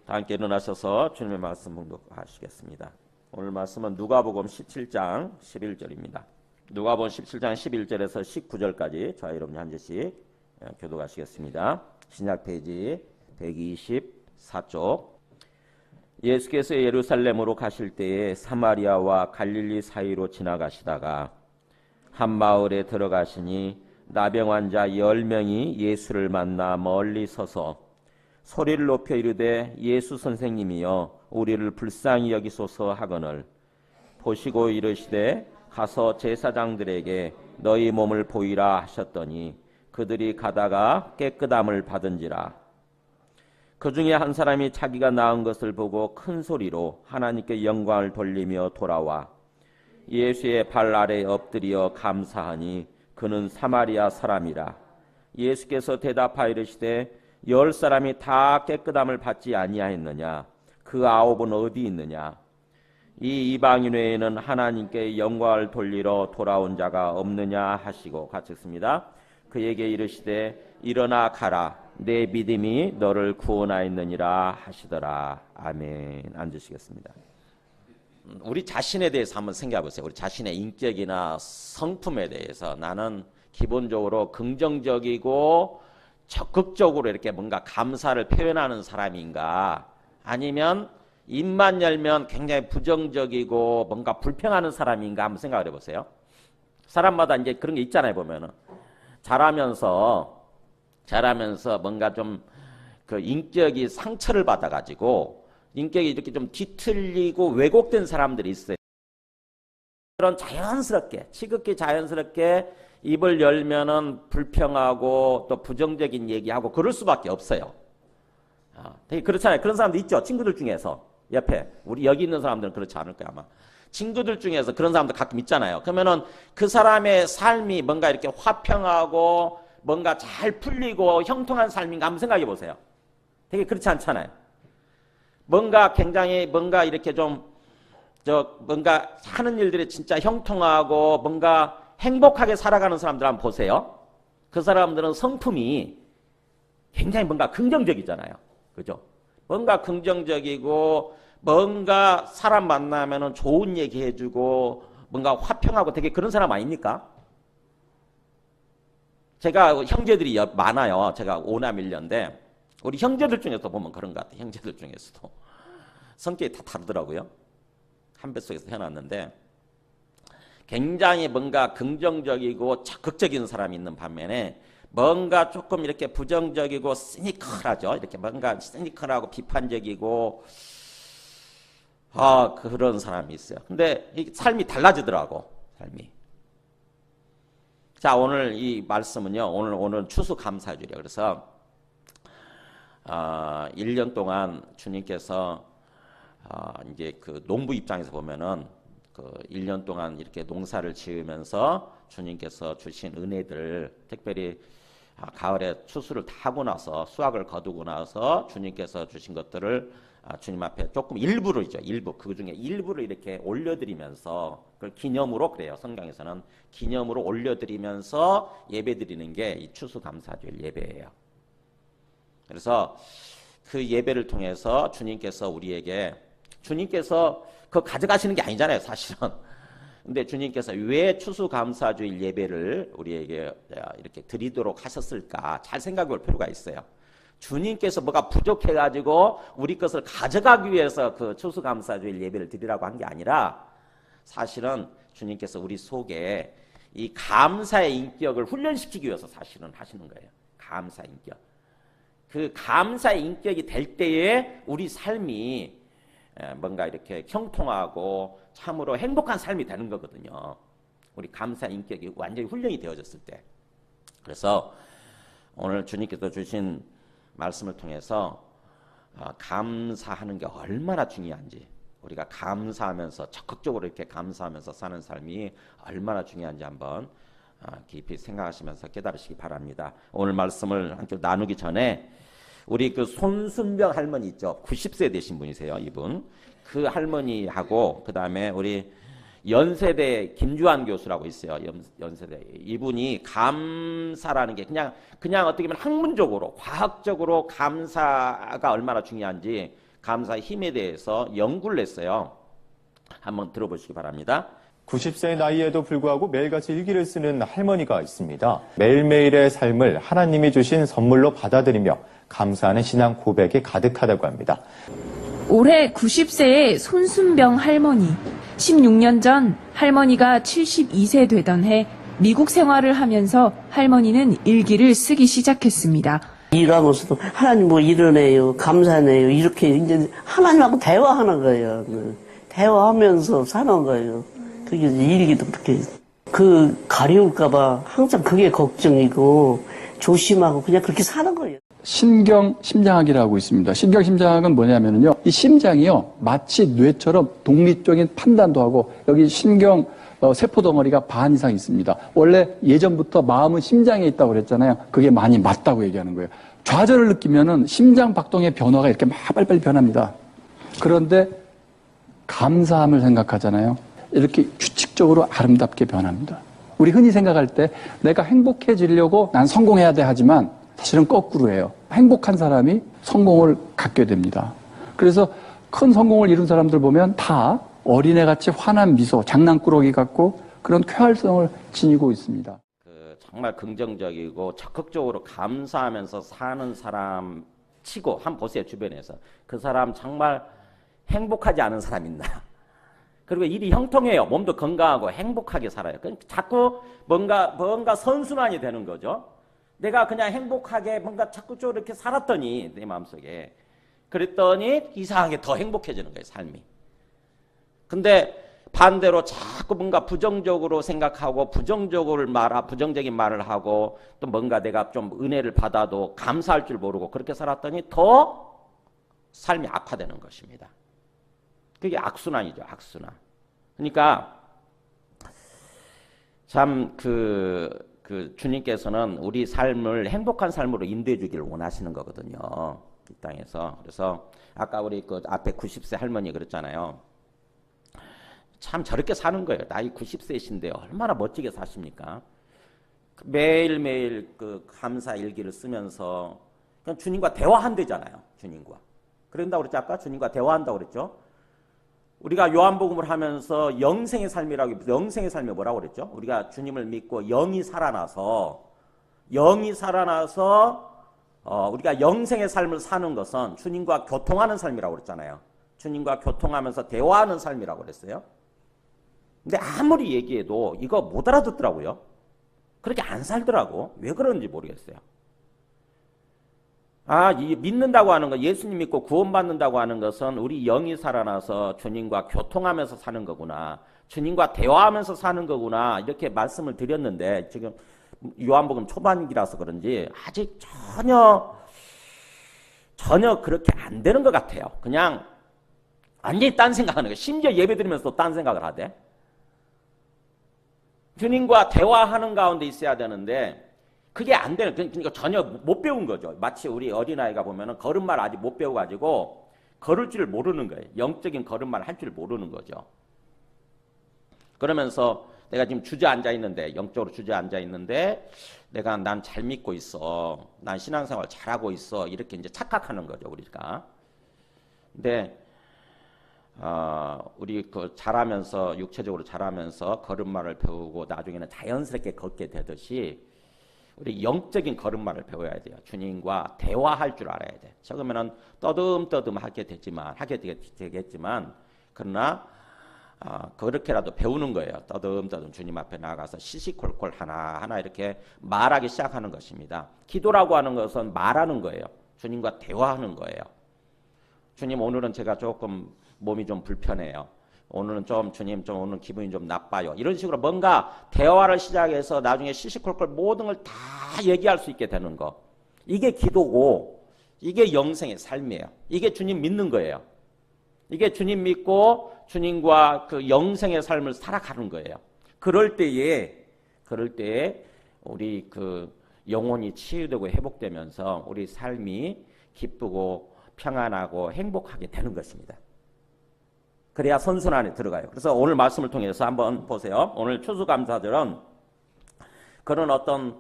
다 함께 일어나셔서 주님의 말씀 봉독하시겠습니다. 오늘 말씀은 누가복음 17장 11절입니다. 누가복음 17장 11절에서 19절까지 저와 여러분이 한 절씩 교독하시겠습니다. 신약 페이지 124쪽. 예수께서 예루살렘으로 가실 때에 사마리아와 갈릴리 사이로 지나가시다가 한 마을에 들어가시니 나병 환자 10명이 예수를 만나 멀리 서서 소리를 높여 이르되 예수 선생님이여 우리를 불쌍히 여기소서 하거늘 보시고 이르시되 가서 제사장들에게 너희 몸을 보이라 하셨더니 그들이 가다가 깨끗함을 받은지라. 그 중에 한 사람이 자기가 나은 것을 보고 큰 소리로 하나님께 영광을 돌리며 돌아와 예수의 발 아래 엎드려 감사하니 그는 사마리아 사람이라. 예수께서 대답하여 이르시되 10사람이 다 깨끗함을 받지 아니하였느냐? 그 9은 어디 있느냐? 이 이방인 외에는 하나님께 영광을 돌리러 돌아온 자가 없느냐 하시고 같이 읽습니다. 그에게 이르시되 일어나 가라 내 믿음이 너를 구원하였느니라 하시더라. 아멘. 앉으시겠습니다. 우리 자신에 대해서 한번 생각해 보세요. 우리 자신의 인격이나 성품에 대해서 나는 기본적으로 긍정적이고 적극적으로 이렇게 뭔가 감사를 표현하는 사람인가, 아니면 입만 열면 굉장히 부정적이고 뭔가 불평하는 사람인가 한번 생각을 해보세요. 사람마다 이제 그런 게 있잖아요. 보면은 잘하면서 뭔가 좀 그 인격이 상처를 받아가지고 인격이 이렇게 좀 뒤틀리고 왜곡된 사람들이 있어요. 그런 자연스럽게, 지극히 자연스럽게 입을 열면은 불평하고 또 부정적인 얘기하고 그럴 수밖에 없어요. 되게 그렇잖아요. 그런 사람도 있죠. 친구들 중에서 옆에 우리 여기 있는 사람들은 그렇지 않을 거야 아마. 친구들 중에서 그런 사람도 가끔 있잖아요. 그러면은 그 사람의 삶이 뭔가 이렇게 화평하고 뭔가 잘 풀리고 형통한 삶인가 한번 생각해 보세요. 되게 그렇지 않잖아요. 뭔가 굉장히 뭔가 이렇게 좀 뭔가 하는 일들이 진짜 형통하고 뭔가 행복하게 살아가는 사람들 한번 보세요. 그 사람들은 성품이 굉장히 뭔가 긍정적이잖아요. 그죠? 뭔가 긍정적이고 뭔가 사람 만나면은 좋은 얘기 해주고 뭔가 화평하고 되게 그런 사람 아닙니까? 제가 형제들이 많아요. 제가 5남 1녀인데 우리 형제들 중에서 보면 그런 것 같아요. 형제들 중에서도 성격이 다 다르더라고요. 한 뱃속에서 태어났는데 굉장히 뭔가 긍정적이고 적극적인 사람이 있는 반면에 뭔가 조금 이렇게 부정적이고 시니컬하죠. 이렇게 뭔가 시니컬하고 비판적이고 그런 사람이 있어요. 근데 이 삶이 달라지더라고. 삶이. 자, 오늘 이 말씀은요. 오늘 추수감사주일이에요. 그래서 1년 동안 주님께서 이제 그 농부 입장에서 보면은 그 1년 동안 이렇게 농사를 지으면서 주님께서 주신 은혜들, 특별히 가을에 추수를 다 하고 나서 수확을 거두고 나서 주님께서 주신 것들을 주님 앞에 조금 일부죠. 일부. 그 중에 일부를 이렇게 올려드리면서 그걸 기념으로, 그래요. 성경에서는 기념으로 올려드리면서 예배드리는 게 이 추수감사주일 예배예요. 그래서 그 예배를 통해서 주님께서 우리에게, 주님께서 그거 가져가시는 게 아니잖아요, 사실은. 근데 주님께서 왜 추수감사주일 예배를 우리에게 이렇게 드리도록 하셨을까? 잘 생각해 볼 필요가 있어요. 주님께서 뭐가 부족해가지고 우리 것을 가져가기 위해서 그 추수감사주일 예배를 드리라고 한 게 아니라 사실은 주님께서 우리 속에 이 감사의 인격을 훈련시키기 위해서 사실은 하시는 거예요. 감사 인격. 그 감사의 인격이 될 때에 우리 삶이 뭔가 이렇게 형통하고 참으로 행복한 삶이 되는 거거든요. 우리 감사 인격이 완전히 훈련이 되어졌을 때. 그래서 오늘 주님께서 주신 말씀을 통해서 감사하는 게 얼마나 중요한지, 우리가 감사하면서 적극적으로 이렇게 감사하면서 사는 삶이 얼마나 중요한지 한번 깊이 생각하시면서 깨달으시기 바랍니다. 오늘 말씀을 함께 나누기 전에 우리 그 손순병 할머니 있죠. 90세 되신 분이세요, 이분. 그 할머니하고 그 다음에 우리 연세대 김주환 교수라고 있어요. 연세대. 이분이 감사라는 게 그냥 어떻게 보면 학문적으로, 과학적으로 감사가 얼마나 중요한지 감사의 힘에 대해서 연구를 했어요. 한번 들어보시기 바랍니다. 90세의 나이에도 불구하고 매일같이 일기를 쓰는 할머니가 있습니다. 매일매일의 삶을 하나님이 주신 선물로 받아들이며 감사하는 신앙 고백이 가득하다고 합니다. 올해 90세의 손순병 할머니. 16년 전 할머니가 72세 되던 해 미국 생활을 하면서 할머니는 일기를 쓰기 시작했습니다. 일하면서도 하나님 뭐 이러네요, 감사네요, 이렇게 이제 하나님하고 대화하는 거예요. 대화하면서 사는 거예요. 그게 일기도 그렇게 가려울까봐 항상 그게 걱정이고 조심하고 그냥 그렇게 사는 거예요. 심경심장학이라고 있습니다. 심경심장학은 뭐냐면요, 이 심장이요 마치 뇌처럼 독립적인 판단도 하고 여기 신경 세포 덩어리가 반 이상 있습니다. 원래 예전부터 마음은 심장에 있다고 그랬잖아요. 그게 많이 맞다고 얘기하는 거예요. 좌절을 느끼면은 심장 박동의 변화가 이렇게 막 빨리빨리 변합니다. 그런데 감사함을 생각하잖아요. 이렇게 규칙적으로 아름답게 변합니다. 우리 흔히 생각할 때 내가 행복해지려고 난 성공해야 돼 하지만 사실은 거꾸로예요. 행복한 사람이 성공을 갖게 됩니다. 그래서 큰 성공을 이룬 사람들 보면 다 어린애같이 환한 미소, 장난꾸러기 같고 그런 쾌활성을 지니고 있습니다. 정말 긍정적이고 적극적으로 감사하면서 사는 사람 치고 한번 보세요. 주변에서. 그 사람 정말 행복하지 않은 사람 있나. 그리고 일이 형통해요. 몸도 건강하고 행복하게 살아요. 자꾸 뭔가 선순환이 되는 거죠. 내가 그냥 행복하게 뭔가 자꾸 좀 이렇게 살았더니 내 마음속에 그랬더니 이상하게 더 행복해지는 거예요. 삶이. 근데 반대로 자꾸 뭔가 부정적으로 생각하고 부정적인 말을 하고 또 뭔가 내가 좀 은혜를 받아도 감사할 줄 모르고 그렇게 살았더니 더 삶이 악화되는 것입니다. 그게 악순환이죠. 악순환. 그러니까 참 주님께서는 우리 삶을 행복한 삶으로 인도해 주기를 원하시는 거거든요. 이 땅에서. 그래서 아까 우리 그 앞에 90세 할머니 그랬잖아요. 참 저렇게 사는 거예요. 나이 90세이신데요. 얼마나 멋지게 사십니까? 매일매일 그 감사 일기를 쓰면서 그냥 주님과 대화한대잖아요. 주님과. 그런다고 그랬죠. 아까 주님과 대화한다고 그랬죠. 우리가 요한복음을 하면서 영생의 삶이라고, 영생의 삶이 뭐라고 그랬죠? 우리가 주님을 믿고 영이 살아나서 우리가 영생의 삶을 사는 것은 주님과 교통하는 삶이라고 그랬잖아요. 주님과 교통하면서 대화하는 삶이라고 그랬어요. 근데 아무리 얘기해도 이거 못 알아듣더라고요. 그렇게 안 살더라고. 왜 그런지 모르겠어요. 이 믿는다고 하는 거, 예수님 믿고 구원받는다고 하는 것은 우리 영이 살아나서 주님과 교통하면서 사는 거구나. 주님과 대화하면서 사는 거구나. 이렇게 말씀을 드렸는데 지금 요한복음 초반기라서 그런지 아직 전혀 그렇게 안 되는 것 같아요. 그냥 완전히 딴 생각하는 거예요. 심지어 예배 드리면서도 딴 생각을 하대. 주님과 대화하는 가운데 있어야 되는데 그게 안 되는, 그러니까 전혀 못 배운 거죠. 마치 우리 어린아이가 보면은 걸음말 아직 못 배워가지고 걸을 줄 모르는 거예요. 영적인 걸음말 할 줄 모르는 거죠. 그러면서 내가 지금 주저앉아 있는데, 영적으로 주저앉아 있는데 난 잘 믿고 있어. 난 신앙생활 잘하고 있어. 이렇게 이제 착각하는 거죠, 우리가. 근데 우리 자라면서, 육체적으로 자라면서 걸음말을 배우고 나중에는 자연스럽게 걷게 되듯이 우리 영적인 걸음말을 배워야 돼요. 주님과 대화할 줄 알아야 돼. 처음에는 떠듬떠듬 하게 되겠지만, 그러나 그렇게라도 배우는 거예요. 떠듬떠듬 주님 앞에 나가서 시시콜콜 하나하나 이렇게 말하기 시작하는 것입니다. 기도라고 하는 것은 말하는 거예요. 주님과 대화하는 거예요. 주님, 오늘은 제가 조금 몸이 좀 불편해요. 오늘은 주님 오늘 기분이 좀 나빠요. 이런 식으로 뭔가 대화를 시작해서 나중에 시시콜콜 모든 걸 다 얘기할 수 있게 되는 거. 이게 기도고, 이게 영생의 삶이에요. 이게 주님 믿는 거예요. 이게 주님 믿고 주님과 그 영생의 삶을 살아가는 거예요. 그럴 때에 우리 영혼이 치유되고 회복되면서 우리 삶이 기쁘고 평안하고 행복하게 되는 것입니다. 그래야 선순환에 들어가요. 그래서 오늘 말씀을 통해서 한번 보세요. 오늘 추수감사절은 그런 어떤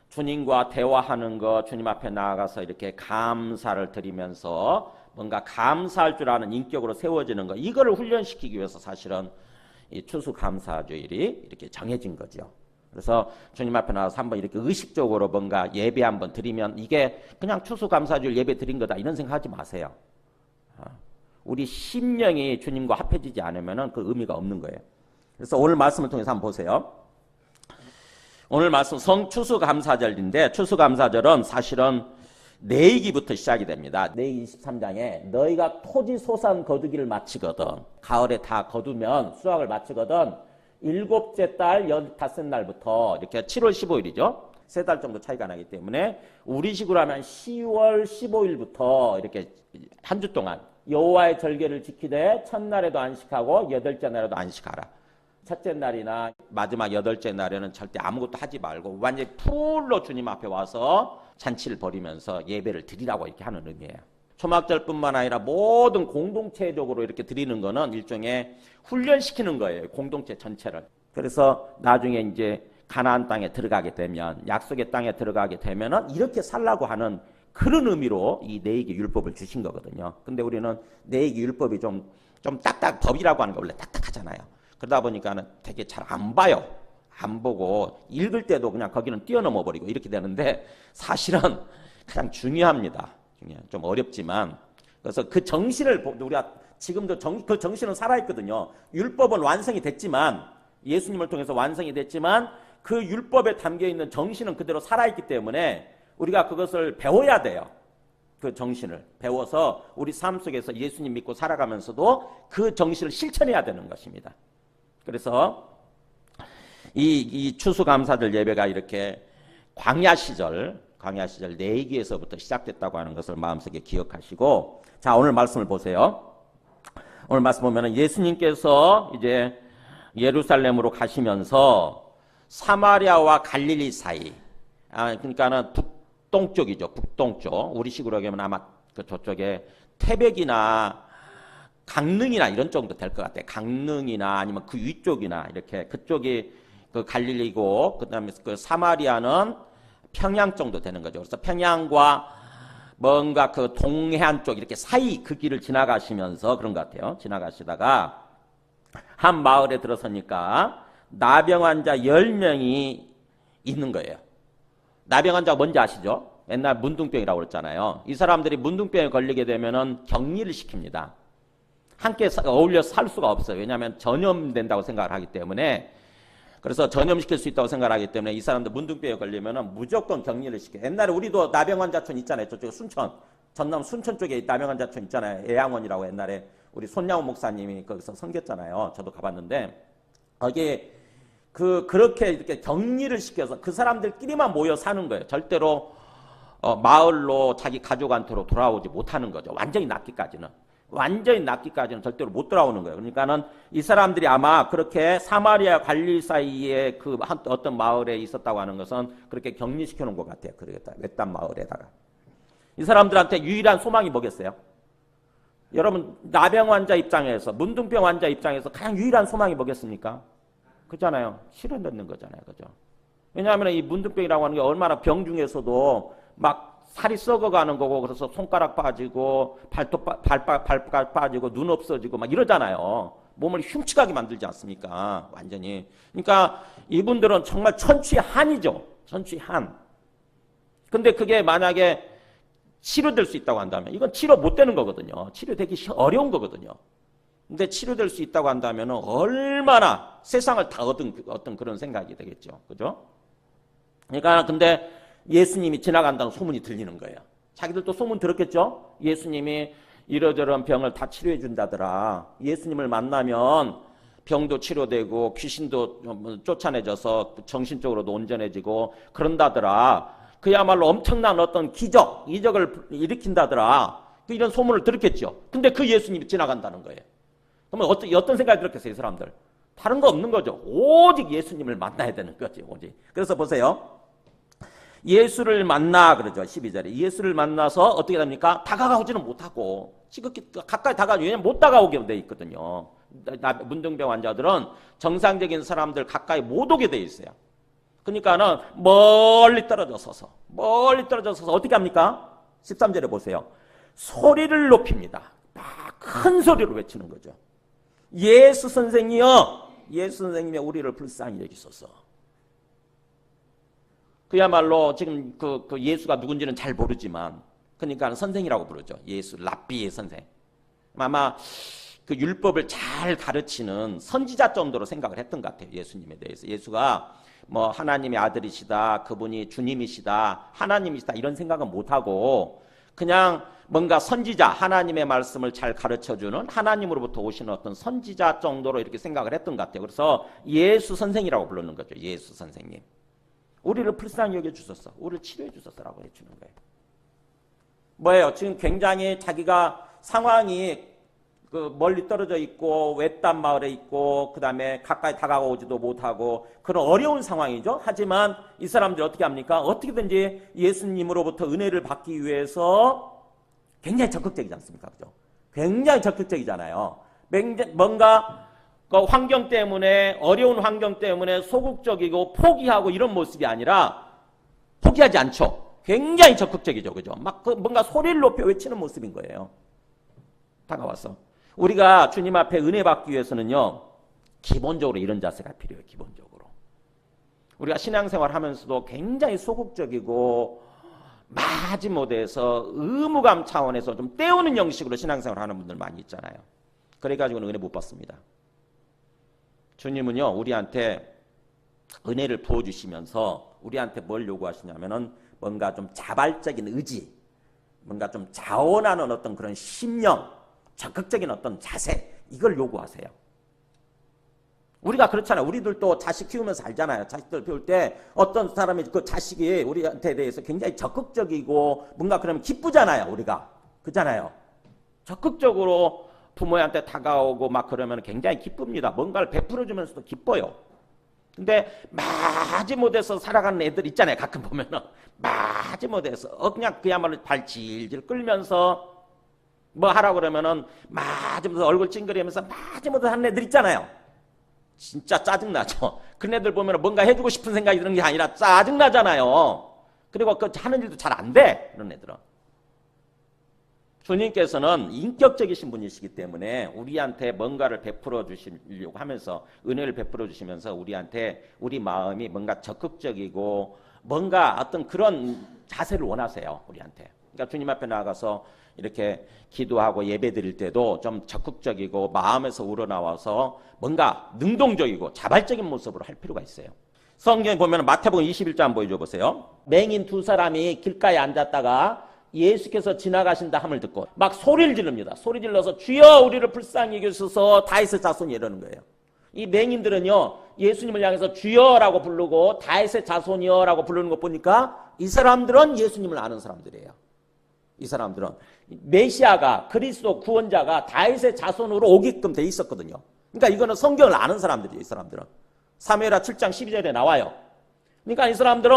주님과 대화하는 것, 주님 앞에 나아가서 이렇게 감사를 드리면서 뭔가 감사할 줄 아는 인격으로 세워지는 거, 이거를 훈련시키기 위해서 사실은 이 추수감사주일이 이렇게 정해진 거죠. 그래서 주님 앞에 나와서 한번 이렇게 의식적으로 뭔가 예배 한번 드리면 이게 그냥 추수감사주일 예배 드린 거다 이런 생각하지 마세요. 우리 심령이 주님과 합해지지 않으면 그 의미가 없는 거예요. 그래서 오늘 말씀을 통해서 한번 보세요. 오늘 말씀 추수감사절인데, 추수감사절은 사실은 내이기부터 시작이 됩니다. 내이기 23장에 너희가 토지 소산 거두기를 마치거든, 가을에 다 거두면 수확을 마치거든, 7째 달 15날부터 이렇게 7월 15일이죠. 3달 정도 차이가 나기 때문에 우리식으로 하면 10월 15일부터 이렇게 한 주 동안 여호와의 절개를 지키되 첫날에도 안식하고 8째 날에도 안식하라. 첫째 날이나 마지막 8째 날에는 절대 아무것도 하지 말고 완전히 풀로 주님 앞에 와서 잔치를 벌이면서 예배를 드리라고 이렇게 하는 의미예요. 초막절뿐만 아니라 모든 공동체적으로 이렇게 드리는 거는 일종의 훈련시키는 거예요. 공동체 전체를. 그래서 나중에 이제 가나안 땅에 들어가게 되면, 약속의 땅에 들어가게 되면은 이렇게 살라고 하는 그런 의미로 이 내이기 율법을 주신 거거든요. 근데 우리는 내이기 율법이 좀 법이라고 하는 거 원래 딱딱하잖아요. 그러다 보니까는 되게 잘 안 봐요. 안 보고 읽을 때도 그냥 거기는 뛰어넘어 버리고 이렇게 되는데, 사실은 가장 중요합니다. 좀 어렵지만, 그래서 그 정신을 우리가 지금도 그 정신은 살아있거든요. 율법은 완성이 됐지만, 예수님을 통해서 완성이 됐지만 그 율법에 담겨있는 정신은 그대로 살아있기 때문에 우리가 그것을 배워야 돼요. 그 정신을 배워서 우리 삶 속에서 예수님 믿고 살아가면서도 그 정신을 실천해야 되는 것입니다. 그래서 이 추수감사절 예배가 이렇게 광야 시절 내기에서부터 시작됐다고 하는 것을 마음속에 기억하시고, 자, 오늘 말씀을 보세요. 오늘 말씀 보면은 예수님께서 이제 예루살렘으로 가시면서 사마리아와 갈릴리 사이, 그러니까는 북동쪽이죠. 북동쪽. 우리식으로 하면 아마 저쪽에 태백이나 강릉이나 이런 정도 될 것 같아요. 강릉이나 아니면 그 위쪽이나 이렇게, 그쪽이 그 갈릴리고, 그다음에 그 사마리아는 평양 정도 되는 거죠. 그래서 평양과 뭔가 그 동해안 쪽 이렇게 사이 그 길을 지나가시면서 그런 것 같아요. 지나가시다가 한 마을에 들어서니까 나병 환자 10명이 있는 거예요. 나병 환자가 뭔지 아시죠? 옛날 문둥병이라고 그랬잖아요. 이 사람들이 문둥병에 걸리게 되면은 격리를 시킵니다. 함께 어울려 살 수가 없어요. 왜냐하면 전염된다고 생각을 하기 때문에. 그래서 전염시킬 수 있다고 생각하기 때문에 이 사람들 문둥병에 걸리면은 무조건 격리를 시켜요. 옛날에 우리도 나병 환자촌 있잖아요. 저쪽에 순천, 전남 순천 쪽에 나병 환자촌 있잖아요. 애양원이라고 옛날에 우리 손양호 목사님이 거기서 섬겼잖아요. 저도 가봤는데 거기에 그렇게 이렇게 격리를 시켜서 그 사람들끼리만 모여 사는 거예요. 절대로 마을로 자기 가족한테로 돌아오지 못하는 거죠. 완전히 낫기까지는 절대로 못 돌아오는 거예요. 그러니까는 이 사람들이 아마 그렇게 사마리아 갈릴리 사이에 그 어떤 마을에 있었다고 하는 것은 그렇게 격리시켜 놓은 것 같아요. 그러겠다. 외딴 마을에다가. 이 사람들한테 유일한 소망이 뭐겠어요? 여러분, 나병 환자 입장에서, 문둥병 환자 입장에서 가장 유일한 소망이 뭐겠습니까? 그잖아요. 실현되는 거잖아요. 그죠? 왜냐하면 이 문둥병이라고 하는 게 얼마나 병 중에서도 막 살이 썩어가는 거고, 그래서 손가락 빠지고, 발가락 빠지고, 눈 없어지고 막 이러잖아요. 몸을 흉측하게 만들지 않습니까? 완전히. 그러니까 이분들은 정말 천추한이죠. 천추한. 근데 그게 만약에 치료될 수 있다고 한다면, 이건 치료 못 되는 거거든요. 치료되기 어려운 거거든요. 근데 치료될 수 있다고 한다면 얼마나 세상을 다 얻은 그런 생각이 되겠죠. 그죠? 그러니까 근데 예수님이 지나간다는 소문이 들리는 거예요. 자기들도 소문 들었겠죠? 예수님이 이러저런 병을 다 치료해 준다더라. 예수님을 만나면 병도 치료되고 귀신도 쫓아내져서 정신적으로도 온전해지고 그런다더라. 그야말로 엄청난 어떤 이적을 일으킨다더라. 이런 소문을 들었겠죠. 근데 그 예수님이 지나간다는 거예요. 그러면 어떤 생각이 들었겠어요, 이 사람들? 다른 거 없는 거죠. 오직 예수님을 만나야 되는 거지, 오직. 그래서 보세요. 예수를 만나 그러죠. 12절에. 예수를 만나서 어떻게 됩니까? 다가가지는 못하고 지극히 가까이 왜냐면 못 다가오게 돼 있거든요. 문둥병 환자들은 정상적인 사람들 가까이 못 오게 돼 있어요. 그러니까는 멀리 떨어져 서서 어떻게 합니까? 13절에 보세요. 소리를 높입니다. 막 큰 소리로 외치는 거죠. 예수 선생이여, 예수 선생님이 우리를 불쌍히 여기소서. 그야말로 지금 그 예수가 누군지는 잘 모르지만, 그러니까 선생이라고 부르죠. 예수, 랍비의 선생. 아마 그 율법을 잘 가르치는 선지자 정도로 생각을 했던 것 같아요. 예수님에 대해서. 예수가 뭐 하나님의 아들이시다, 그분이 주님이시다, 하나님이시다 이런 생각은 못하고 그냥 뭔가 선지자, 하나님의 말씀을 잘 가르쳐주는 하나님으로부터 오시는 어떤 선지자 정도로 이렇게 생각을 했던 것 같아요. 그래서 예수 선생이라고 부르는 거죠. 예수 선생님. 우리를 불쌍히 여겨주소서, 우리를 치료해주소서라고 해주는 거예요. 뭐예요? 지금 굉장히 자기가 상황이 그 멀리 떨어져 있고 외딴 마을에 있고 그 다음에 가까이 다가오지도 못하고 그런 어려운 상황이죠. 하지만 이 사람들이 어떻게 합니까? 어떻게든지 예수님으로부터 은혜를 받기 위해서 굉장히 적극적이지 않습니까? 그죠? 굉장히 적극적이잖아요. 뭔가 그 환경 때문에, 어려운 환경 때문에 소극적이고 포기하고 이런 모습이 아니라 포기하지 않죠. 굉장히 적극적이죠. 그죠? 막 뭔가 소리를 높여 외치는 모습인 거예요. 다가와서. 우리가 주님 앞에 은혜 받기 위해서는요, 기본적으로 이런 자세가 필요해요. 기본적으로. 우리가 신앙생활 하면서도 굉장히 소극적이고 마지못해서 의무감 차원에서 좀 때우는 형식으로 신앙생활 하는 분들 많이 있잖아요. 그래가지고는 은혜 못 받습니다. 주님은요, 우리한테 은혜를 부어주시면서 우리한테 뭘 요구하시냐면은 뭔가 좀 자발적인 의지, 뭔가 좀 자원하는 어떤 그런 심령, 적극적인 어떤 자세, 이걸 요구하세요. 우리가 그렇잖아요. 우리들도 자식 키우면서 알잖아요. 자식들 키울 때 어떤 사람이 그 자식이 우리한테 대해서 굉장히 적극적이고 뭔가 그러면 기쁘잖아요. 우리가. 그렇잖아요. 적극적으로 부모한테 다가오고 막 그러면 굉장히 기쁩니다. 뭔가를 베풀어주면서도 기뻐요. 근데 마지못해서 살아가는 애들 있잖아요. 가끔 보면은 마지못해서 그냥 그야말로 발 질질 끌면서 뭐 하라고 그러면은 마지못해서 얼굴 찡그리면서 마지못해서 하는 애들 있잖아요. 진짜 짜증나죠. 그런 애들 보면 뭔가 해주고 싶은 생각이 드는 게 아니라 짜증나잖아요. 그리고 그 하는 일도 잘 안 돼. 그런 애들은. 주님께서는 인격적이신 분이시기 때문에 우리한테 뭔가를 베풀어 주시려고 하면서 은혜를 베풀어 주시면서 우리한테 우리 마음이 뭔가 적극적이고 뭔가 어떤 그런 자세를 원하세요. 우리한테. 그러니까 주님 앞에 나아가서 이렇게 기도하고 예배 드릴 때도 좀 적극적이고 마음에서 우러나와서 뭔가 능동적이고 자발적인 모습으로 할 필요가 있어요. 성경에 보면 마태복음 21장 한번 보여줘 보세요. 맹인 두 사람이 길가에 앉았다가 예수께서 지나가신다 함을 듣고 막 소리를 지릅니다. 소리 질러서 주여 우리를 불쌍히 여기소서 다윗의 자손이 이러는 거예요. 이 맹인들은요, 예수님을 향해서 주여라고 부르고 다윗의 자손이여라고 부르는 거 보니까 이 사람들은 예수님을 아는 사람들이에요. 이 사람들은 메시아가, 그리스도 구원자가 다윗의 자손으로 오게끔 돼 있었거든요. 그러니까 이거는 성경을 아는 사람들이에요. 이 사람들은. 사무엘하 7장 12절에 나와요. 그러니까 이 사람들은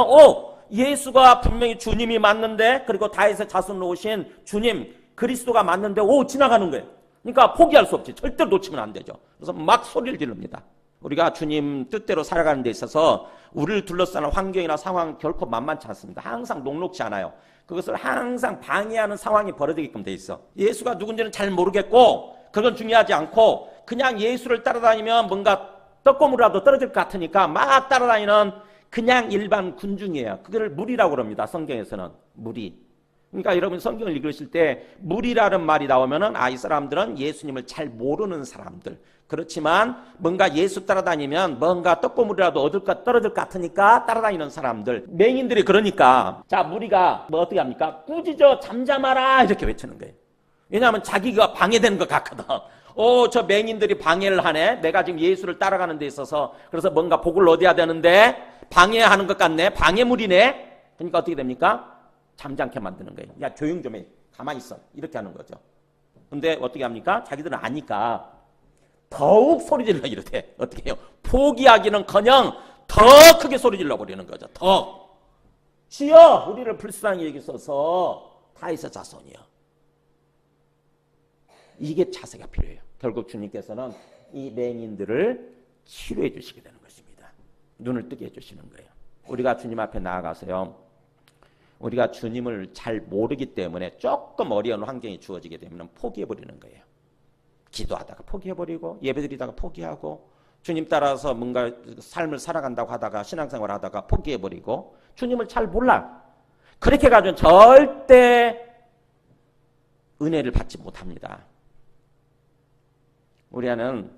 예수가 분명히 주님이 맞는데, 그리고 다윗의 자손으로 오신 주님 그리스도가 맞는데 지나가는 거예요. 그러니까 포기할 수 없지. 절대로 놓치면 안 되죠. 그래서 막 소리를 지릅니다. 우리가 주님 뜻대로 살아가는 데 있어서 우리를 둘러싸는 환경이나 상황 결코 만만치 않습니다. 항상 녹록지 않아요. 그것을 항상 방해하는 상황이 벌어지게끔 돼 있어. 예수가 누군지는 잘 모르겠고 그건 중요하지 않고 그냥 예수를 따라다니면 뭔가 떡고물이라도 떨어질 것 같으니까 막 따라다니는 그냥 일반 군중이에요. 그걸 무리라고 그럽니다. 성경에서는 무리. 그러니까 여러분 성경을 읽으실 때 무리라는 말이 나오면은 이 사람들은 예수님을 잘 모르는 사람들. 그렇지만 뭔가 예수 따라다니면 뭔가 떡고물이라도 떨어질 것 같으니까 따라다니는 사람들. 맹인들이 그러니까 자 무리가 뭐 어떻게 합니까? 꾸짖어 잠잠하라 이렇게 외치는 거예요. 왜냐하면 자기가 방해되는 것 같거든. 저 맹인들이 방해를 하네. 내가 지금 예수를 따라가는 데 있어서 그래서 뭔가 복을 얻어야 되는데 방해하는 것 같네. 방해물이네. 그러니까 어떻게 됩니까? 잠잠케 만드는 거예요. 야 조용 좀 해. 가만히 있어. 이렇게 하는 거죠. 근데 어떻게 합니까? 자기들은 아니까 더욱 소리 질러 이렇게. 어떻게 해요? 포기하기는커녕 더 크게 소리 질러 버리는 거죠. 더. 주여 우리를 불쌍히 여기소서 다윗의 자손이여. 이게 자세가 필요해요. 결국 주님께서는 이 맹인들을 치료해 주시게 되는 것입니다. 눈을 뜨게 해주시는 거예요. 우리가 주님 앞에 나아가서요. 우리가 주님을 잘 모르기 때문에 조금 어려운 환경이 주어지게 되면 포기해버리는 거예요. 기도하다가 포기해버리고 예배드리다가 포기하고 주님 따라서 뭔가 삶을 살아간다고 하다가 신앙생활 하다가 포기해버리고 주님을 잘 몰라. 그렇게 가지고는 절대 은혜를 받지 못합니다. 우리는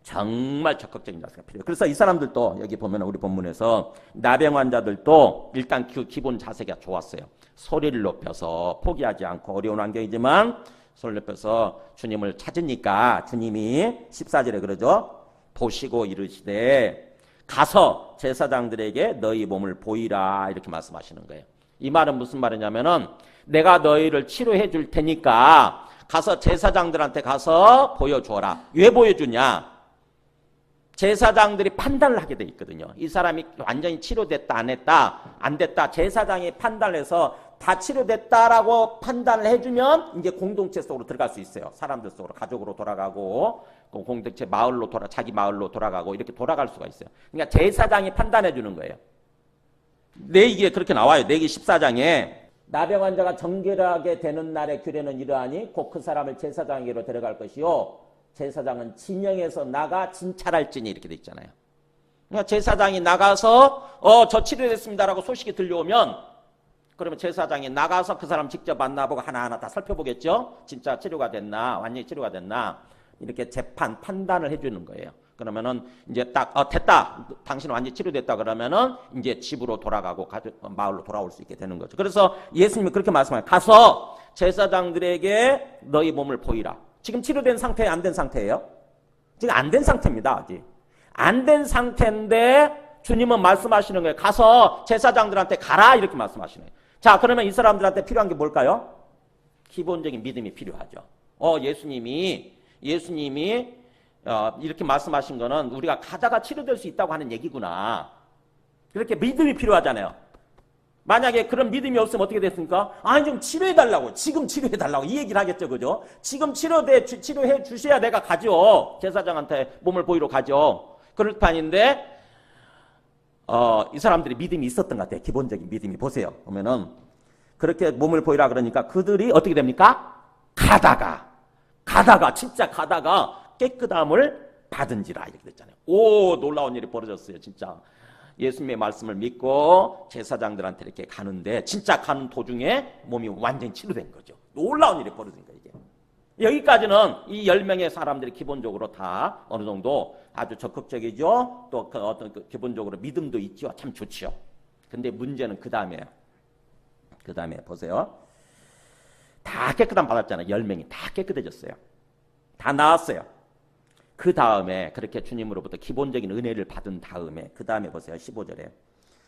정말 적극적인 자세가 필요해요. 그래서 이 사람들도 여기 보면 우리 본문에서 나병 환자들도 일단 그 기본 자세가 좋았어요. 소리를 높여서 포기하지 않고 어려운 환경이지만 소리를 높여서 주님을 찾으니까 주님이 14절에 그러죠. 보시고 이르시되 가서 제사장들에게 너희 몸을 보이라 이렇게 말씀하시는 거예요. 이 말은 무슨 말이냐면은 내가 너희를 치료해 줄 테니까 가서 제사장들한테 가서 보여줘라. 왜 보여주냐? 제사장들이 판단을 하게 돼 있거든요. 이 사람이 완전히 치료됐다 안 했다 안 됐다 제사장이 판단을 해서 다 치료됐다라고 판단을 해주면 이제 공동체 속으로 들어갈 수 있어요. 사람들 속으로 가족으로 돌아가고 공동체 마을로 자기 마을로 돌아가고 이렇게 돌아갈 수가 있어요. 그러니까 제사장이 판단해 주는 거예요. 레위기에 그렇게 나와요. 레위기 14장에 나병 환자가 정결하게 되는 날의 규례는 이러하니 곧 그 사람을 제사장에게로 데려갈 것이요 제사장은 진영에서 나가 진찰할지니 이렇게 돼 있잖아요. 그러니까 제사장이 나가서 저 치료됐습니다라고 소식이 들려오면 그러면 제사장이 나가서 그 사람 직접 만나보고 하나하나 다 살펴보겠죠. 진짜 치료가 됐나 완전히 치료가 됐나 이렇게 판단을 해주는 거예요. 그러면은 이제 딱 됐다 당신은 완전히 치료됐다 그러면은 이제 집으로 돌아가고 마을로 돌아올 수 있게 되는 거죠. 그래서 예수님이 그렇게 말씀하세요. 가서 제사장들에게 너희 몸을 보이라. 지금 치료된 상태에 안 된 상태예요? 지금 안 된 상태입니다. 아직 안 된 상태인데 주님은 말씀하시는 거예요. 가서 제사장들한테 가라 이렇게 말씀하시는 거예요. 자, 그러면 이 사람들한테 필요한 게 뭘까요? 기본적인 믿음이 필요하죠. 예수님이 이렇게 말씀하신 거는 우리가 가다가 치료될 수 있다고 하는 얘기구나. 그렇게 믿음이 필요하잖아요. 만약에 그런 믿음이 없으면 어떻게 됐습니까? 아니 좀 치료해달라고 지금 치료해달라고 이 얘기를 하겠죠. 그죠? 지금 치료해 주셔야 내가 가죠. 제사장한테 몸을 보이러 가죠. 그럴 판인데 이 사람들이 믿음이 있었던 것 같아요. 기본적인 믿음이. 보세요. 보면은 그렇게 몸을 보이라 그러니까 그들이 어떻게 됩니까? 가다가 진짜 가다가 깨끗함을 받은지라 이렇게 됐잖아요. 오 놀라운 일이 벌어졌어요. 진짜 예수님의 말씀을 믿고 제사장들한테 이렇게 가는데 진짜 가는 도중에 몸이 완전히 치료된 거죠. 놀라운 일이 벌어진 거예요. 이게. 여기까지는 이 10명의 사람들이 기본적으로 다 어느 정도 아주 적극적이죠. 또 그 어떤 기본적으로 믿음도 있죠. 참 좋죠. 근데 문제는 그 다음에 보세요. 다 깨끗함 받았잖아요. 10명이 다 깨끗해졌어요. 다 나았어요. 그 다음에 그렇게 주님으로부터 기본적인 은혜를 받은 다음에 그 다음에 보세요. 15절에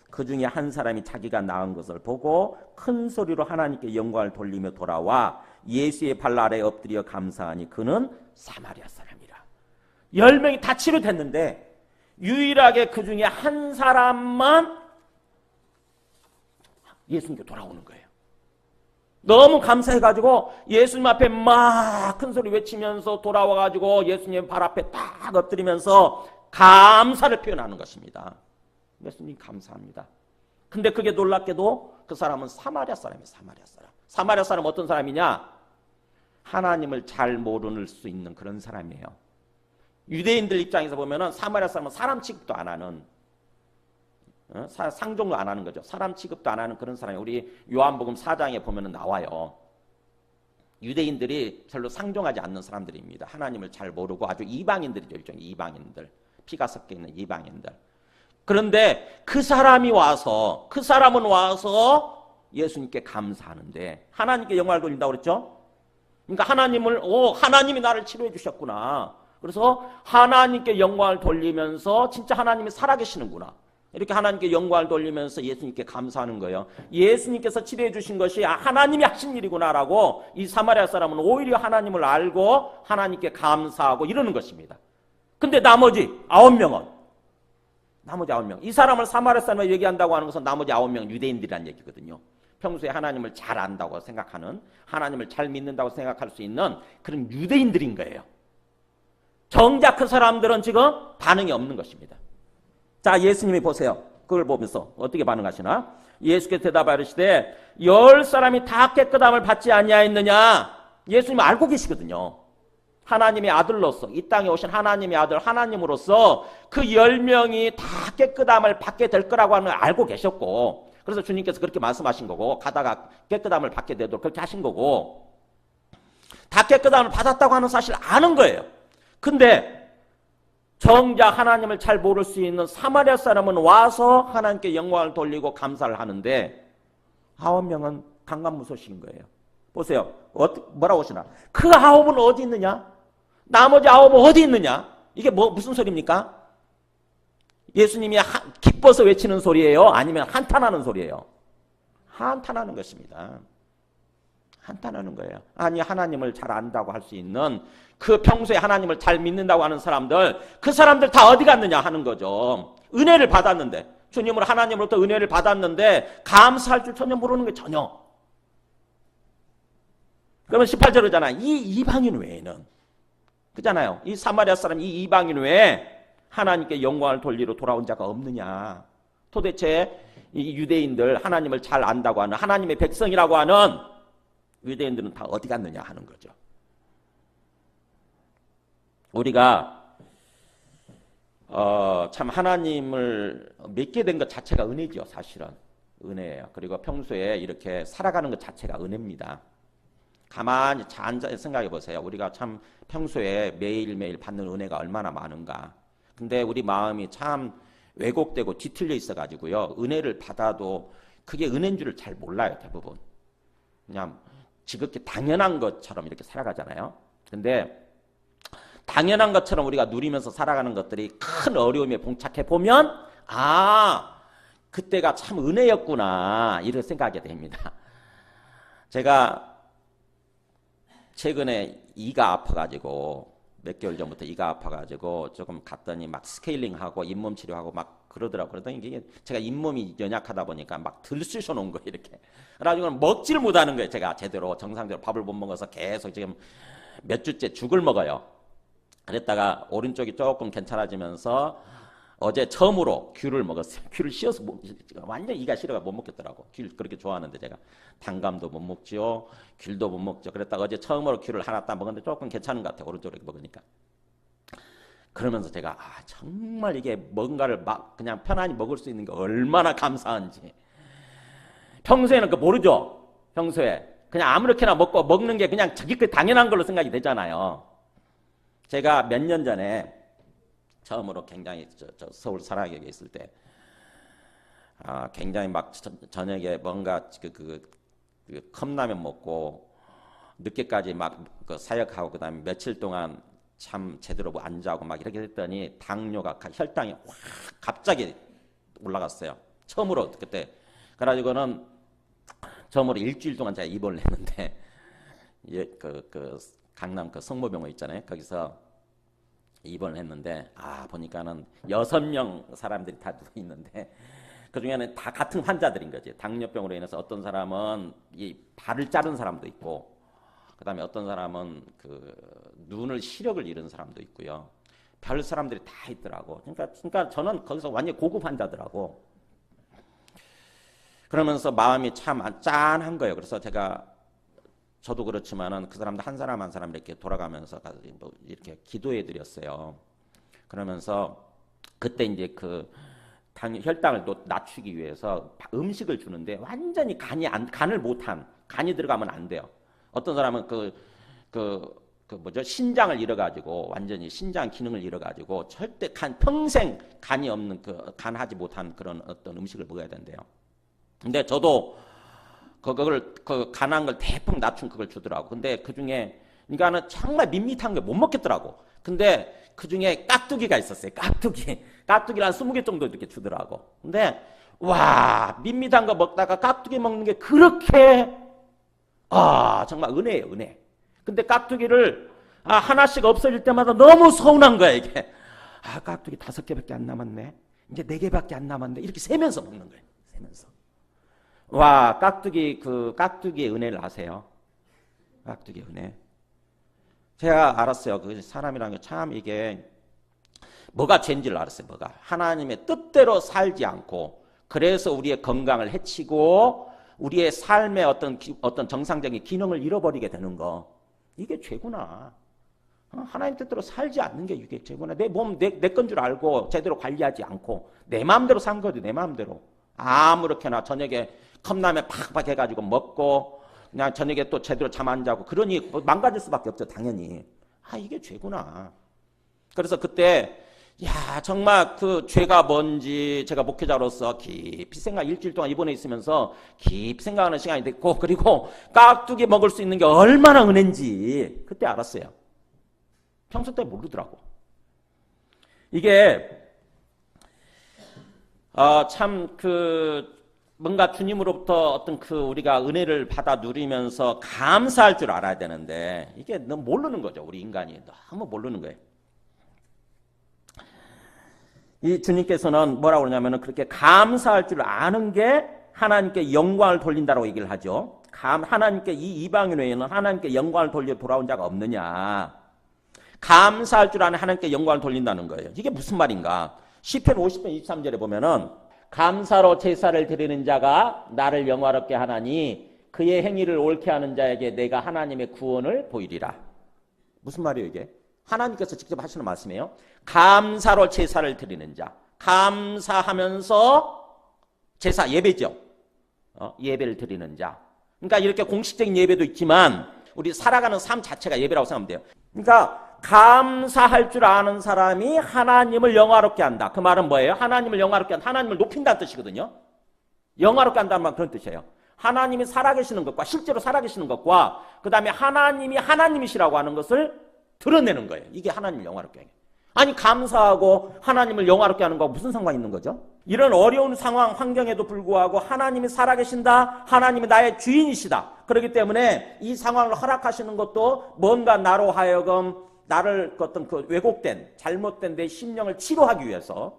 그 중에 한 사람이 자기가 나은 것을 보고 큰 소리로 하나님께 영광을 돌리며 돌아와 예수의 발 아래에 엎드려 감사하니 그는 사마리아 사람이라. 10명이 다 치료됐는데 유일하게 그 중에 한 사람만 예수님께 돌아오는 거예요. 너무 감사해가지고 예수님 앞에 막 큰 소리 외치면서 돌아와가지고 예수님 발 앞에 딱 엎드리면서 감사를 표현하는 것입니다. 예수님 감사합니다. 근데 그게 놀랍게도 그 사람은 사마리아 사람이에요. 사마리아 사람. 사마리아 사람은 어떤 사람이냐? 하나님을 잘 모를 수 있는 그런 사람이에요. 유대인들 입장에서 보면은 사마리아 사람은 사람 취급도 안 하는 상종도 안 하는 거죠. 사람 취급도 안 하는 그런 사람이 우리 요한복음 4장에 보면은 나와요. 유대인들이 별로 상종하지 않는 사람들입니다. 하나님을 잘 모르고 아주 이방인들이죠. 일종의 이방인들. 피가 섞여 있는 이방인들. 그런데 그 사람은 와서 예수님께 감사하는데 하나님께 영광을 돌린다고 그랬죠? 그러니까 하나님이 나를 치료해 주셨구나. 그래서 하나님께 영광을 돌리면서 진짜 하나님이 살아계시는구나. 이렇게 하나님께 영광을 돌리면서 예수님께 감사하는 거예요. 예수님께서 치료해 주신 것이 하나님이 하신 일이구나라고 이 사마리아 사람은 오히려 하나님을 알고 하나님께 감사하고 이러는 것입니다. 근데 나머지 9명은 이 사람을 사마리아 사람을 얘기한다고 하는 것은 나머지 9명은 유대인들이란 얘기거든요. 평소에 하나님을 잘 안다고 생각하는 하나님을 잘 믿는다고 생각할 수 있는 그런 유대인들인 거예요. 정작 그 사람들은 지금 반응이 없는 것입니다. 자, 예수님이 보세요. 그걸 보면서 어떻게 반응하시나? 예수께서 대답하시되 10사람이 다 깨끗함을 받지 아니하였느냐. 예수님은 알고 계시거든요. 하나님의 아들로서, 이 땅에 오신 하나님의 아들 하나님으로서 그 10명이 다 깨끗함을 받게 될 거라고 하는 걸 알고 계셨고, 그래서 주님께서 그렇게 말씀하신 거고, 가다가 깨끗함을 받게 되도록 그렇게 하신 거고, 다 깨끗함을 받았다고 하는 사실을 아는 거예요. 근데 정작 하나님을 잘 모를 수 있는 사마리아 사람은 와서 하나님께 영광을 돌리고 감사를 하는데 9명은 강간무소식인 거예요. 보세요. 뭐라고 하시나? 그 9은 어디 있느냐? 나머지 9은 어디 있느냐? 이게 무슨 소리입니까? 예수님이 기뻐서 외치는 소리예요? 아니면 한탄하는 소리예요? 한탄하는 것입니다. 한탄하는 거예요. 아니, 하나님을 잘 안다고 할 수 있는, 그 평소에 하나님을 잘 믿는다고 하는 사람들, 그 사람들 다 어디 갔느냐 하는 거죠. 은혜를 받았는데, 주님으로 하나님으로부터 은혜를 받았는데 감사할 줄 전혀 모르는 게 전혀. 그러면 18절 그러잖아. 이 이방인 외에는, 그잖아요. 이 사마리아 사람, 이 이방인 외에 하나님께 영광을 돌리러 돌아온 자가 없느냐. 도대체 이 유대인들, 하나님을 잘 안다고 하는, 하나님의 백성이라고 하는 유대인들은 다 어디 갔느냐 하는 거죠. 우리가 참 하나님을 믿게 된 것 자체가 은혜죠. 사실은 은혜예요. 그리고 평소에 이렇게 살아가는 것 자체가 은혜입니다. 가만히 앉아 생각해 보세요. 우리가 참 평소에 매일매일 받는 은혜가 얼마나 많은가. 근데 우리 마음이 참 왜곡되고 뒤틀려 있어 가지고요, 은혜를 받아도 그게 은혜인 줄을 잘 몰라요. 대부분 그냥 지극히 당연한 것처럼 이렇게 살아가잖아요. 근데 당연한 것처럼 우리가 누리면서 살아가는 것들이 큰 어려움에 봉착해 보면, 아, 그때가 참 은혜였구나, 이렇게 생각하게 됩니다. 제가 최근에 이가 아파가지고, 몇 개월 전부터 이가 아파가지고 조금 갔더니 막 스케일링하고 잇몸 치료하고 막 그러더라고요. 그러더니 이게 제가 잇몸이 연약하다 보니까 막 들쑤셔 놓은 거예요, 이렇게. 그래가지고 먹지를 못하는 거예요. 제가 제대로 정상적으로 밥을 못 먹어서 계속 지금 몇 주째 죽을 먹어요. 그랬다가 오른쪽이 조금 괜찮아지면서 어제 처음으로 귤을 먹었어요. 귤을 씌어서 완전 이가 싫어가 못 먹겠더라고. 귤 그렇게 좋아하는데 제가 단감도 못 먹지요, 귤도 못 먹죠. 그랬다가 어제 처음으로 귤을 하나 딱 먹었는데 조금 괜찮은 것 같아요. 오른쪽으로 먹으니까. 그러면서 제가 정말 이게 뭔가를 막 그냥 편안히 먹을 수 있는 게 얼마나 감사한지. 평소에는 그 모르죠. 평소에 그냥 아무렇게나 먹고 먹는 게 그냥 자기그 당연한 걸로 생각이 되잖아요. 제가 몇 년 전에 처음으로 굉장히 저 서울 사랑역에 있을 때 굉장히 막 저녁에 뭔가 그 컵라면 먹고 늦게까지 막 그 사역하고 그다음에 며칠 동안 참 제대로 안 자고 막 이렇게 했더니 당뇨가 혈당이 확 갑자기 올라갔어요. 처음으로 그때. 그래가지고는 처음으로 일주일 동안 제가 입원을 했는데, 그 강남 그 성모병원 있잖아요. 거기서 입원을 했는데, 보니까는 6명 사람들이 다 누워 있는데, 그 중에는 다 같은 환자들인 거지. 당뇨병으로 인해서 어떤 사람은 이 발을 자른 사람도 있고, 그다음에 어떤 사람은 그 눈을 시력을 잃은 사람도 있고요. 별 사람들이 다 있더라고. 그러니까 저는 거기서 완전 고급 환자더라고. 그러면서 마음이 참 짠한 거예요. 그래서 저도 그렇지만은 그 사람들 한 사람 한 사람 이렇게 돌아가면서 이렇게 기도해 드렸어요. 그러면서 그때 이제 그 혈당을 또 낮추기 위해서 음식을 주는데 완전히 간을 못한, 간이 들어가면 안 돼요. 어떤 사람은 신장을 잃어가지고 완전히 신장 기능을 잃어가지고 절대 평생 간이 없는 간하지 못한 그런 어떤 음식을 먹어야 된대요. 근데 저도 그걸 간한 걸 대폭 낮춘 그걸 주더라고. 근데 그 중에 그러니까는 정말 밋밋한 걸 못 먹겠더라고. 근데 그 중에 깍두기가 있었어요. 깍두기를 한 20개 정도 이렇게 주더라고. 근데 와, 밋밋한 거 먹다가 깍두기 먹는 게 그렇게 정말 은혜예요, 은혜. 근데 깍두기를 하나씩 없어질 때마다 너무 서운한 거야, 이게. 깍두기 5개밖에 안 남았네. 이제 4개밖에 안 남았네. 이렇게 세면서 먹는 거예요. 세면서. 와, 깍두기의 은혜를 아세요? 깍두기의 은혜. 제가 알았어요. 그 사람이라는 게 참 이게 뭐가 죄인지를 알았어요. 뭐가 하나님의 뜻대로 살지 않고 그래서 우리의 건강을 해치고 우리의 삶의 어떤 정상적인 기능을 잃어버리게 되는 거. 이게 죄구나. 하나님 뜻대로 살지 않는 게 이게 죄구나. 내 몸 내 건 줄 알고 제대로 관리하지 않고 내 마음대로 산 거지, 내 마음대로. 아무렇게나 저녁에 컵라면 팍팍 해가지고 먹고 그냥 저녁에 또 제대로 잠 안 자고 그러니 망가질 수밖에 없죠, 당연히. 이게 죄구나. 그래서 그때 정말 그 죄가 뭔지 제가 목회자로서 깊이 일주일 동안 입원해 있으면서 깊이 생각하는 시간이 됐고, 그리고 깍두기 먹을 수 있는 게 얼마나 은혜인지 그때 알았어요. 평소 때 모르더라고. 이게 참 뭔가 주님으로부터 어떤 우리가 은혜를 받아 누리면서 감사할 줄 알아야 되는데 이게 너무 모르는 거죠. 우리 인간이 너무 모르는 거예요. 이 주님께서는 뭐라고 그러냐면은 그렇게 감사할 줄 아는 게 하나님께 영광을 돌린다고 얘기를 하죠. 하나님께 이 이방인 외에는 하나님께 영광을 돌려 돌아온 자가 없느냐. 감사할 줄 아는 하나님께 영광을 돌린다는 거예요. 이게 무슨 말인가? 시편 50편 23절에 보면은 감사로 제사를 드리는 자가 나를 영화롭게 하나니 그의 행위를 옳게 하는 자에게 내가 하나님의 구원을 보이리라. 무슨 말이에요 이게? 하나님께서 직접 하시는 말씀이에요. 감사로 제사를 드리는 자. 감사하면서 제사, 예배죠. 예배를 드리는 자. 그러니까 이렇게 공식적인 예배도 있지만 우리 살아가는 삶 자체가 예배라고 생각하면 돼요. 그러니까 감사할 줄 아는 사람이 하나님을 영화롭게 한다. 그 말은 뭐예요? 하나님을 영화롭게 한다. 하나님을 높인다는 뜻이거든요. 영화롭게 한다는 말 그런 뜻이에요. 하나님이 살아계시는 것과 실제로 살아계시는 것과 그 다음에 하나님이 하나님이시라고 하는 것을 드러내는 거예요. 이게 하나님을 영화롭게 하는 거예요. 아니 감사하고 하나님을 영화롭게 하는 거하고 무슨 상관이 있는 거죠? 이런 어려운 상황, 환경에도 불구하고 하나님이 살아계신다. 하나님이 나의 주인이시다. 그렇기 때문에 이 상황을 허락하시는 것도 뭔가 나로 하여금 나를 어떤 왜곡된 잘못된 내 심령을 치료하기 위해서,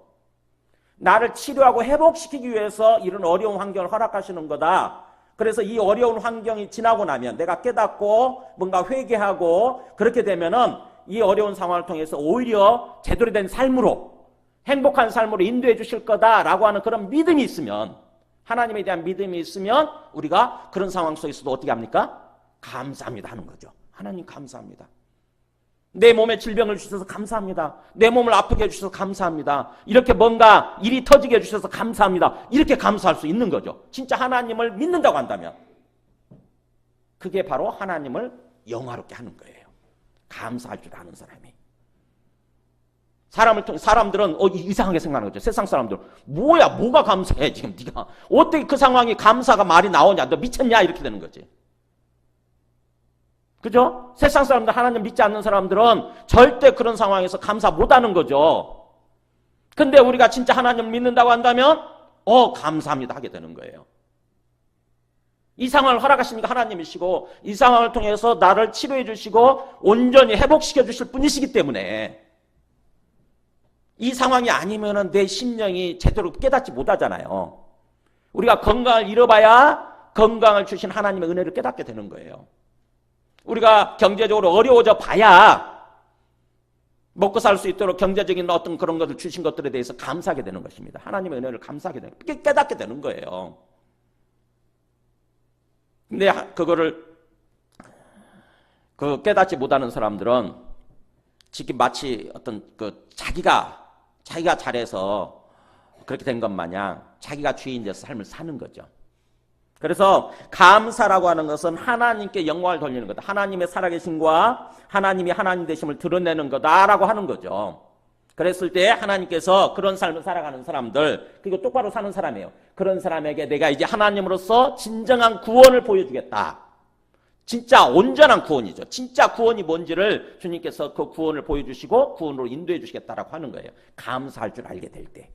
나를 치료하고 회복시키기 위해서 이런 어려운 환경을 허락하시는 거다. 그래서 이 어려운 환경이 지나고 나면 내가 깨닫고 뭔가 회개하고 그렇게 되면은 이 어려운 상황을 통해서 오히려 제대로 된 삶으로, 행복한 삶으로 인도해 주실 거다라고 하는 그런 믿음이 있으면, 하나님에 대한 믿음이 있으면 우리가 그런 상황 속에서도 어떻게 합니까? 감사합니다 하는 거죠. 하나님 감사합니다. 내 몸에 질병을 주셔서 감사합니다. 내 몸을 아프게 해주셔서 감사합니다. 이렇게 뭔가 일이 터지게 해주셔서 감사합니다. 이렇게 감사할 수 있는 거죠. 진짜 하나님을 믿는다고 한다면 그게 바로 하나님을 영화롭게 하는 거예요. 감사할 줄 아는 사람이. 사람들은 이상하게 생각하는 거죠. 세상 사람들은 뭐가 감사해 지금 네가 어떻게 그 상황이 감사가 말이 나오냐, 너 미쳤냐 이렇게 되는 거지. 그죠? 세상 사람들, 하나님 믿지 않는 사람들은 절대 그런 상황에서 감사 못하는 거죠. 근데 우리가 진짜 하나님을 믿는다고 한다면 감사합니다 하게 되는 거예요. 이 상황을 허락하시니까 하나님이시고 이 상황을 통해서 나를 치료해 주시고 온전히 회복시켜 주실 분이시기 때문에 이 상황이 아니면은 내 심령이 제대로 깨닫지 못하잖아요. 우리가 건강을 잃어봐야 건강을 주신 하나님의 은혜를 깨닫게 되는 거예요. 우리가 경제적으로 어려워져 봐야 먹고 살 수 있도록 경제적인 어떤 그런 것을 주신 것들에 대해서 감사하게 되는 것입니다. 하나님의 은혜를 감사하게 되는 거예요. 깨닫게 되는 거예요. 근데 그거를 깨닫지 못하는 사람들은 지금 마치 어떤 자기가 잘해서 그렇게 된 것 마냥 자기가 주인 돼서 삶을 사는 거죠. 그래서 감사라고 하는 것은 하나님께 영광을 돌리는 거다. 하나님의 살아계심과 하나님이 하나님 되심을 드러내는 거다라고 하는 거죠. 그랬을 때 하나님께서 그런 삶을 살아가는 사람들, 그리고 똑바로 사는 사람이에요. 그런 사람에게 내가 이제 하나님으로서 진정한 구원을 보여주겠다. 진짜 온전한 구원이죠. 진짜 구원이 뭔지를 주님께서 그 구원을 보여주시고 구원으로 인도해 주시겠다라고 하는 거예요. 감사할 줄 알게 될 때.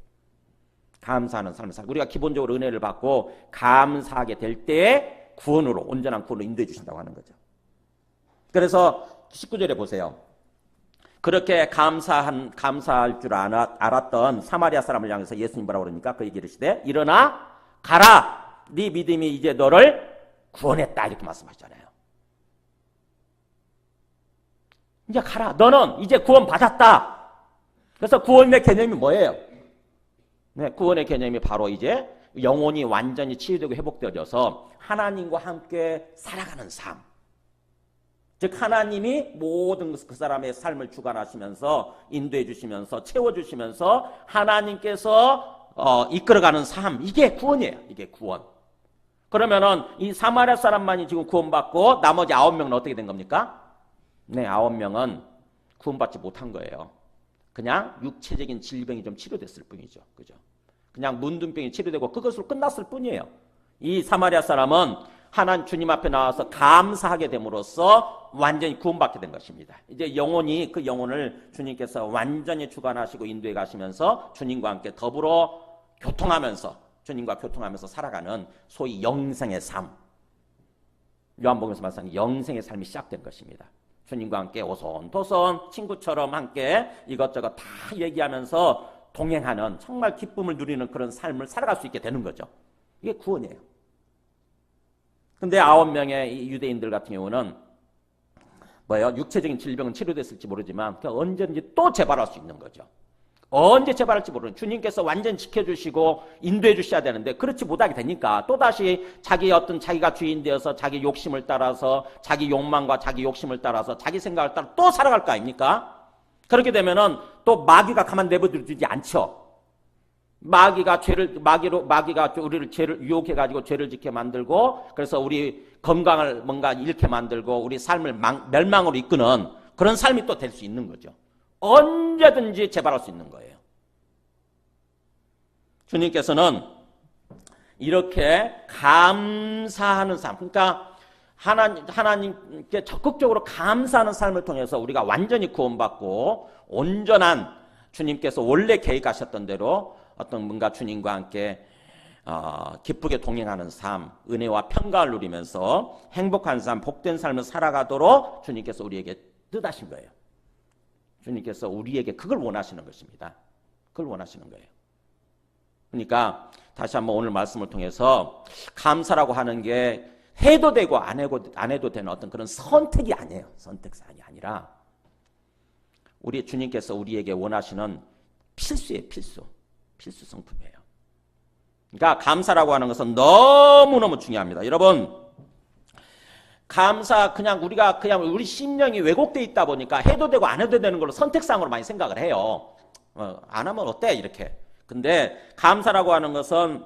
감사하는 삶을 살고 우리가 기본적으로 은혜를 받고 감사하게 될 때에 구원으로, 온전한 구원으로 인도해 주신다고 하는 거죠. 그래서 19절에 보세요. 그렇게 감사할 줄 알았던 사마리아 사람을 향해서 예수님 뭐라고 그러니까 그 얘기를 하시되 일어나 가라, 네 믿음이 이제 너를 구원했다 이렇게 말씀하시잖아요. 이제 가라, 너는 이제 구원 받았다. 그래서 구원의 개념이 뭐예요? 네, 구원의 개념이 바로 이제 영혼이 완전히 치유되고 회복되어져서 하나님과 함께 살아가는 삶. 즉 하나님이 모든 그 사람의 삶을 주관하시면서 인도해 주시면서 채워주시면서 하나님께서 이끌어가는 삶. 이게 구원이에요. 이게 구원. 그러면은 이 사마리아 사람만이 지금 구원받고 나머지 9명은 어떻게 된 겁니까? 네, 9명은 구원받지 못한 거예요. 그냥 육체적인 질병이 좀 치료됐을 뿐이죠. 그죠? 그냥 문둥병이 치료되고 그것으로 끝났을 뿐이에요. 이 사마리아 사람은 하나님 주님 앞에 나와서 감사하게 됨으로써 완전히 구원받게 된 것입니다. 이제 영혼이 그 영혼을 주님께서 완전히 주관하시고 인도해 가시면서 주님과 함께 더불어 주님과 교통하면서 살아가는 소위 영생의 삶. 요한복음에서 말씀하신 영생의 삶이 시작된 것입니다. 주님과 함께 오손도손 친구처럼 함께 이것저것 다 얘기하면서 동행하는 정말 기쁨을 누리는 그런 삶을 살아갈 수 있게 되는 거죠. 이게 구원이에요. 근데 9명의 이 유대인들 같은 경우는 육체적인 질병은 치료됐을지 모르지만 언제든지 또 재발할 수 있는 거죠. 언제 재발할지 모르는 주님께서 완전히 지켜주시고 인도해 주셔야 되는데 그렇지 못하게 되니까 또다시 자기가 주인 되어서 자기 욕심을 따라서 자기 욕망과 자기 욕심을 따라서 자기 생각을 따라 또 살아갈 거 아닙니까? 그렇게 되면은 또 마귀가 가만 내버려두지 않죠. 마귀가 우리를 죄를 유혹해가지고 죄를 짓게 만들고 그래서 우리 건강을 뭔가 잃게 만들고 우리 삶을 멸망으로 이끄는 그런 삶이 또 될 수 있는 거죠. 언제든지 재발할 수 있는 거예요. 주님께서는 이렇게 감사하는 삶, 그러니까 하나님께 적극적으로 감사하는 삶을 통해서 우리가 완전히 구원받고 온전한 주님께서 원래 계획하셨던 대로 어떤 뭔가 주님과 함께 기쁘게 동행하는 삶, 은혜와 평강을 누리면서 행복한 삶, 복된 삶을 살아가도록 주님께서 우리에게 뜻하신 거예요. 주님께서 우리에게 그걸 원하시는 것입니다. 그걸 원하시는 거예요. 그러니까 다시 한번 오늘 말씀을 통해서 감사라고 하는 게 해도 되고 안 해도 되는 어떤 그런 선택이 아니에요. 선택사항이 아니라 우리 주님께서 우리에게 원하시는 필수예요. 필수 성품이에요. 그러니까 감사라고 하는 것은 너무너무 중요합니다. 여러분 감사 우리가 우리 심령이 왜곡되어 있다 보니까 해도 되고 안 해도 되는 걸로 선택상으로 많이 생각을 해요. 안 하면 어때? 이렇게. 근데 감사라고 하는 것은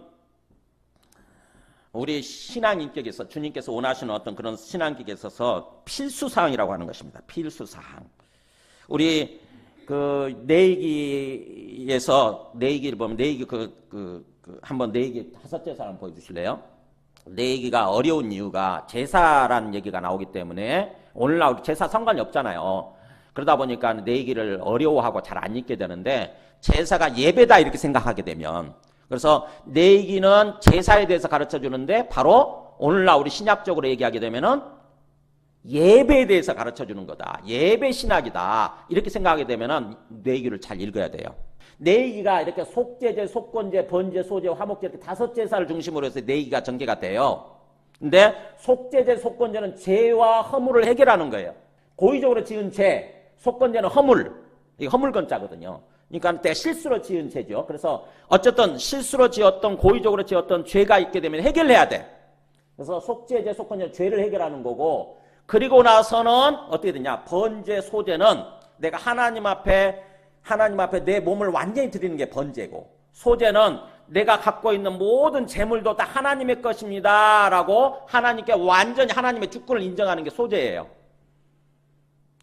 우리 신앙 인격에서 주님께서 원하시는 어떤 그런 신앙 인격에 있어서 필수사항이라고 하는 것입니다. 필수사항. 우리 내기에서 내기를 보면 내기 한번 내기 5제사 한번 보여주실래요? 내기가 어려운 이유가 제사라는 얘기가 나오기 때문에 오늘날 제사 상관이 없잖아요. 그러다 보니까 내기를 어려워하고 잘 안 읽게 되는데 제사가 예배다 이렇게 생각하게 되면 그래서 내기는 제사에 대해서 가르쳐 주는데 바로 오늘날 우리 신약적으로 얘기하게 되면은 예배에 대해서 가르쳐 주는 거다. 예배 신학이다. 이렇게 생각하게 되면은 내기를 잘 읽어야 돼요. 내기가 이렇게 속죄제, 속건제, 번제, 소제, 화목제 이렇게 5제사를 중심으로 해서 내기가 전개가 돼요. 근데 속죄제, 속건제는 죄와 허물을 해결하는 거예요. 고의적으로 지은 죄, 속건제는 허물, 이게 허물건자거든요. 그러니까 실수로 지은 죄죠. 그래서 어쨌든 실수로 지었던 고의적으로 지었던 죄가 있게 되면 해결해야 돼. 그래서 속죄제, 속건제는 죄를 해결하는 거고 그리고 나서는 어떻게 되냐? 번제, 소제는 내가 하나님 앞에 내 몸을 완전히 드리는 게 번제고 소제는 내가 갖고 있는 모든 재물도 다 하나님의 것입니다 라고 하나님께 완전히 하나님의 주권을 인정하는 게 소제예요.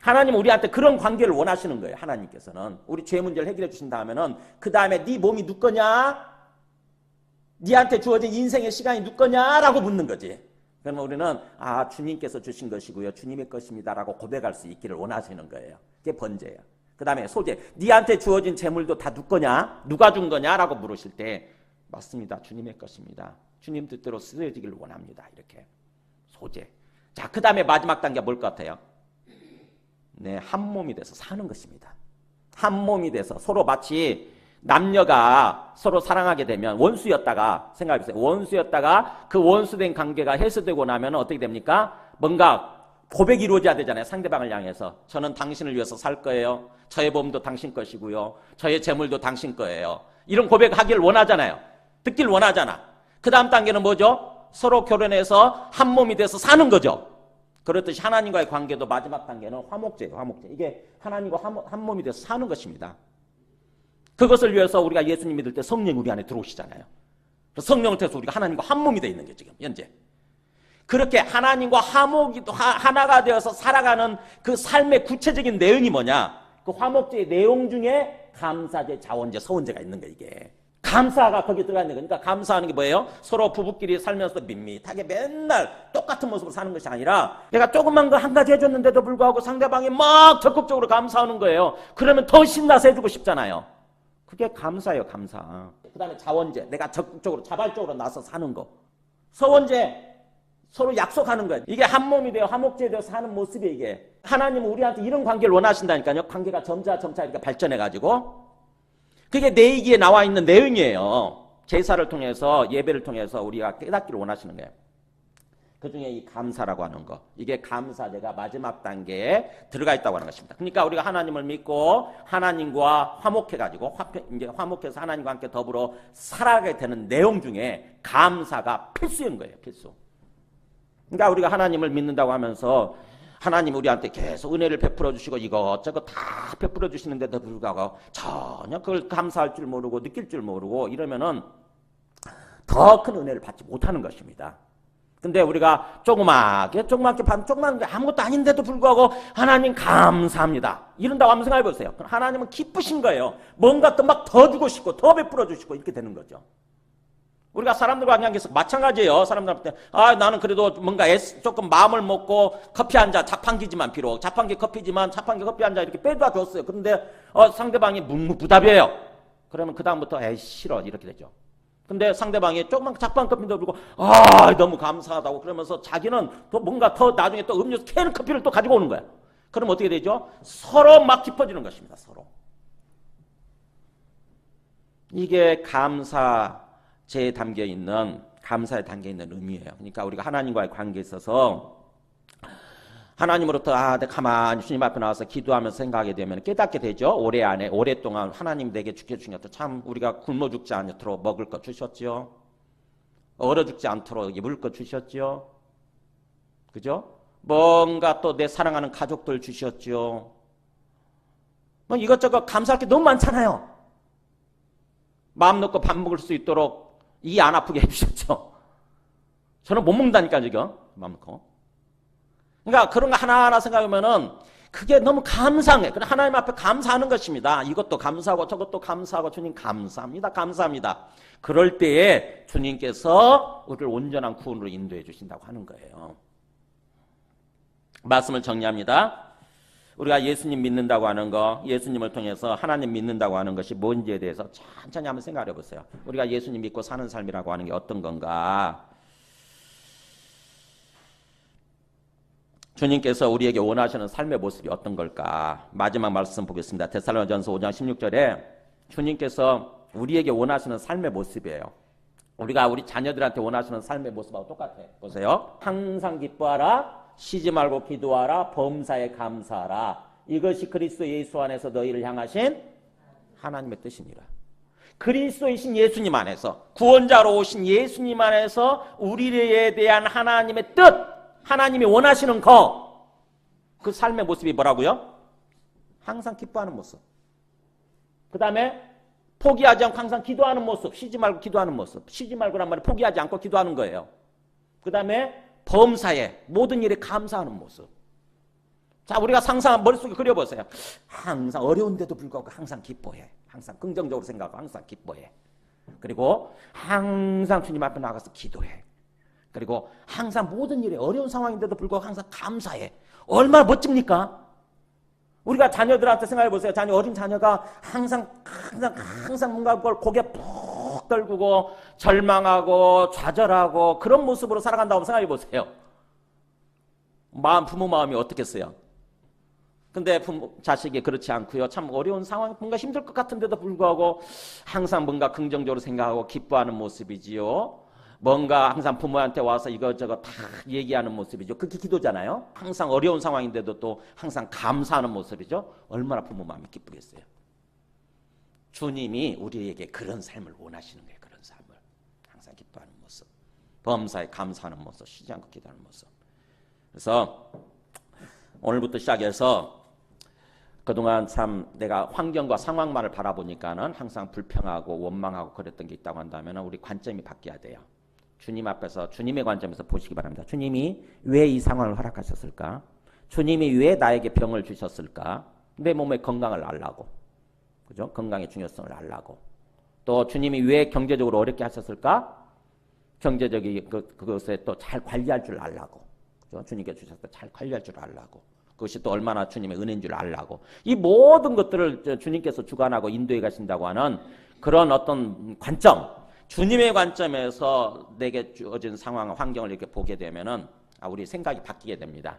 하나님은 우리한테 그런 관계를 원하시는 거예요. 하나님께서는 우리 죄 문제를 해결해 주신다 하면은 그 다음에 네 몸이 누 거냐? 네한테 주어진 인생의 시간이 누 거냐? 라고 묻는 거지. 그러면 우리는 주님께서 주신 것이고요. 주님의 것입니다 라고 고백할 수 있기를 원하시는 거예요. 그게 번제예요. 그 다음에 소제, 네한테 주어진 재물도 다 누 거냐? 누가 준 거냐? 라고 물으실 때 맞습니다. 주님의 것입니다. 주님 뜻대로 쓰여지기를 원합니다. 이렇게 소제. 자, 그 다음에 마지막 단계가 뭘 것 같아요? 네, 한 몸이 돼서 사는 것입니다. 한 몸이 돼서 서로 마치 남녀가 서로 사랑하게 되면 원수였다가 생각해보세요. 원수였다가 그 원수된 관계가 해소되고 나면 어떻게 됩니까? 뭔가 고백이 이루어져야 되잖아요. 상대방을 향해서. 저는 당신을 위해서 살 거예요. 저의 몸도 당신 것이고요. 저의 재물도 당신 거예요. 이런 고백하기를 원하잖아요. 듣길 원하잖아. 그 다음 단계는 뭐죠? 서로 결혼해서 한 몸이 돼서 사는 거죠. 그렇듯이 하나님과의 관계도 마지막 단계는 화목제예요. 화목제. 이게 하나님과 한 몸이 돼서 사는 것입니다. 그것을 위해서 우리가 예수님 믿을 때 성령이 우리 안에 들어오시잖아요. 성령을 통해서 우리가 하나님과 한 몸이 되어 있는 게 지금 현재. 그렇게 하나님과 하나가 되어서 살아가는 그 삶의 구체적인 내용이 뭐냐? 그 화목제의 내용 중에 감사제, 자원제, 서원제가 있는 거예요. 이게. 감사가 거기에 들어가 있는 거니까 감사하는 게 뭐예요? 서로 부부끼리 살면서 밋밋하게 맨날 똑같은 모습으로 사는 것이 아니라 내가 조그만 거 한 가지 해줬는데도 불구하고 상대방이 막 적극적으로 감사하는 거예요. 그러면 더 신나서 해주고 싶잖아요. 그게 감사예요. 감사. 그 다음에 자원제, 내가 적극적으로 자발적으로 나서 사는 거. 서원제, 서로 약속하는 거예요. 이게 한 몸이 되어 화목제에 되어 사는 모습이 이게. 하나님은 우리한테 이런 관계를 원하신다니까요. 관계가 점차 이렇게 발전해가지고. 그게 내이기에 나와 있는 내용이에요. 제사를 통해서 예배를 통해서 우리가 깨닫기를 원하시는 거예요. 그중에 이 감사라고 하는 거. 이게 감사제가 마지막 단계에 들어가 있다고 하는 것입니다. 그러니까 우리가 하나님을 믿고 하나님과 화목해가지고 이제 화목해서 하나님과 함께 더불어 살아가게 되는 내용 중에 감사가 필수인 거예요. 필수. 그러니까 우리가 하나님을 믿는다고 하면서 하나님 우리한테 계속 은혜를 베풀어 주시고 이것저것 다 베풀어 주시는데도 불구하고 전혀 그걸 감사할 줄 모르고 느낄 줄 모르고 이러면은 더 큰 은혜를 받지 못하는 것입니다. 근데 우리가 조그맣게 받는 조그만 게 아무것도 아닌데도 불구하고 하나님 감사합니다. 이런다고 한번 생각해 보세요. 하나님은 기쁘신 거예요. 뭔가 또 막 더 주고 싶고 더 베풀어 주시고 이렇게 되는 거죠. 우리가 사람들과 관계에서 마찬가지예요. 사람들한테 나는 그래도 뭔가 조금 마음을 먹고 커피 한 잔, 자판기지만 비록 자판기 커피지만 자판기 커피 한 잔 이렇게 빼다 줬어요. 그런데 상대방이 묵묵부답이에요. 그러면 그 다음부터 싫어 이렇게 되죠. 근데 상대방이 조그만 자판 커피도 들고 너무 감사하다고 그러면서 자기는 또 뭔가 더 나중에 또 음료수 캔 커피를 또 가지고 오는 거야. 그럼 어떻게 되죠? 서로 막 깊어지는 것입니다. 서로. 이게 감사제에 담겨 있는 감사에 담겨 있는 의미예요. 그러니까 우리가 하나님과의 관계에 있어서 하나님으로부터 내가 가만히 주님 앞에 나와서 기도하면서 생각하게 되면 깨닫게 되죠. 올해 안에 오랫동안 하나님 내게 주신 것도 참 우리가 굶어 죽지 않도록 먹을 것 주셨죠. 얼어 죽지 않도록 입을 것 주셨죠. 그죠? 뭔가 또 내 사랑하는 가족들 주셨죠. 뭐 이것저것 감사할 게 너무 많잖아요. 마음 놓고 밥 먹을 수 있도록 이 안 아프게 해주셨죠. 저는 못 먹는다니까 지금 마음 놓고. 그러니까 그런 거 하나하나 생각하면은 그게 너무 감사해. 그래 하나님 앞에 감사하는 것입니다. 이것도 감사하고 저것도 감사하고 주님 감사합니다. 감사합니다. 그럴 때에 주님께서 우리를 온전한 구원으로 인도해 주신다고 하는 거예요. 말씀을 정리합니다. 우리가 예수님 믿는다고 하는 거, 예수님을 통해서 하나님 믿는다고 하는 것이 뭔지에 대해서 천천히 한번 생각해 보세요. 우리가 예수님 믿고 사는 삶이라고 하는 게 어떤 건가? 주님께서 우리에게 원하시는 삶의 모습이 어떤 걸까? 마지막 말씀 보겠습니다. 데살로니가전서 5장 16절에 주님께서 우리에게 원하시는 삶의 모습이에요. 우리가 우리 자녀들한테 원하시는 삶의 모습하고 똑같아요. 보세요. 항상 기뻐하라. 쉬지 말고 기도하라. 범사에 감사하라. 이것이 그리스도 예수 안에서 너희를 향하신 하나님의 뜻입니다. 그리스도이신 예수님 안에서 구원자로 오신 예수님 안에서 우리에 대한 하나님의 뜻, 하나님이 원하시는 그 삶의 모습이 뭐라고요? 항상 기뻐하는 모습. 그 다음에 포기하지 않고 항상 기도하는 모습. 쉬지 말고 기도하는 모습. 쉬지 말고란 말이 포기하지 않고 기도하는 거예요. 그 다음에 범사에 모든 일에 감사하는 모습. 자, 우리가 상상 머릿속에 그려보세요. 항상 어려운데도 불구하고 항상 기뻐해. 항상 긍정적으로 생각하고 항상 기뻐해. 그리고 항상 주님 앞에 나가서 기도해. 그리고 항상 모든 일에 어려운 상황인데도 불구하고 항상 감사해. 얼마나 멋집니까? 우리가 자녀들한테 생각해 보세요. 어린 자녀가 항상 뭔가 그걸 고개 푹 떨구고 절망하고 좌절하고 그런 모습으로 살아간다고 생각해 보세요. 부모 마음이 어떻겠어요? 근데 자식이 그렇지 않고요. 참 어려운 상황, 뭔가 힘들 것 같은데도 불구하고 항상 뭔가 긍정적으로 생각하고 기뻐하는 모습이지요. 뭔가 항상 부모한테 와서 이것저것 다 얘기하는 모습이죠. 그게 기도잖아요. 항상 어려운 상황인데도 또 항상 감사하는 모습이죠. 얼마나 부모 마음이 기쁘겠어요. 주님이 우리에게 그런 삶을 원하시는 거예요. 그런 삶을. 항상 기도하는 모습, 범사에 감사하는 모습, 쉬지 않고 기도하는 모습. 그래서 오늘부터 시작해서 그동안 참 내가 환경과 상황만을 바라보니까는 항상 불평하고 원망하고 그랬던 게 있다고 한다면 우리 관점이 바뀌어야 돼요. 주님 앞에서 주님의 관점에서 보시기 바랍니다. 주님이 왜 이 상황을 허락하셨을까? 주님이 왜 나에게 병을 주셨을까? 내 몸의 건강을 알라고. 그죠? 건강의 중요성을 알라고. 또 주님이 왜 경제적으로 어렵게 하셨을까? 경제적인 그것에 또 잘 관리할 줄 알라고. 그죠? 주님께 주셔서 잘 관리할 줄 알라고. 그것이 또 얼마나 주님의 은혜인 줄 알라고. 이 모든 것들을 주님께서 주관하고 인도해 가신다고 하는 그런 어떤 관점, 주님의 관점에서 내게 주어진 상황, 환경을 이렇게 보게 되면은 우리 생각이 바뀌게 됩니다.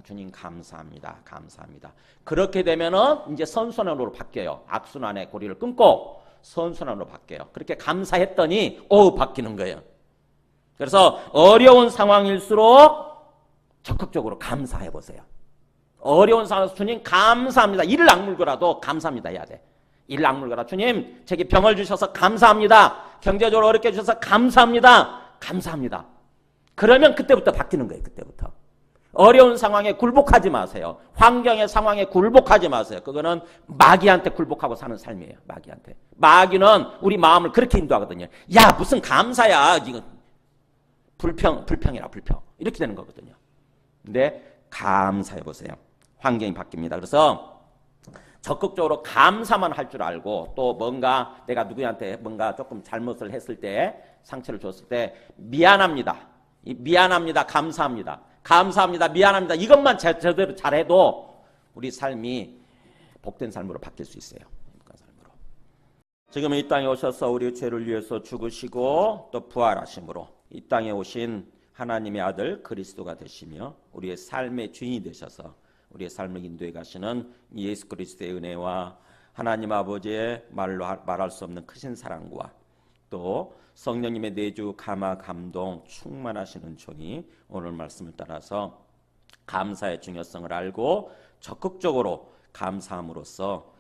주님 감사합니다. 감사합니다. 그렇게 되면은 이제 선순환으로 바뀌어요. 악순환의 고리를 끊고 선순환으로 바뀌어요. 그렇게 감사했더니 바뀌는 거예요. 그래서 어려운 상황일수록 적극적으로 감사해 보세요. 어려운 상황에서 주님 감사합니다. 이를 악물고라도 감사합니다 해야 돼. 이를 악물고라. 주님 제게 병을 주셔서 감사합니다. 경제적으로 어렵게 주셔서 감사합니다. 감사합니다. 그러면 그때부터 바뀌는 거예요. 그때부터. 어려운 상황에 굴복하지 마세요. 환경의 상황에 굴복하지 마세요. 그거는 마귀한테 굴복하고 사는 삶이에요. 마귀한테. 마귀는 우리 마음을 그렇게 인도하거든요. 야 무슨 감사야. 이거 불평이라 불평. 이렇게 되는 거거든요. 근데 감사해 보세요. 환경이 바뀝니다. 그래서 적극적으로 감사만 할 줄 알고 또 뭔가 내가 누구한테 뭔가 조금 잘못을 했을 때 상처를 줬을 때 미안합니다. 미안합니다. 감사합니다. 감사합니다. 미안합니다. 이것만 제대로 잘해도 우리 삶이 복된 삶으로 바뀔 수 있어요. 행복한 삶으로. 지금 이 땅에 오셔서 우리 죄를 위해서 죽으시고 또 부활하심으로 이 땅에 오신 하나님의 아들 그리스도가 되시며 우리의 삶의 주인이 되셔서 우리의 삶을 인도해 가시는 예수 그리스도의 은혜와 하나님 아버지의 말로 말할 수 없는 크신 사랑과 또 성령님의 내주 감화 감동 충만하신 은총이 오늘 말씀을 따라서 감사의 중요성을 알고 적극적으로 감사함으로써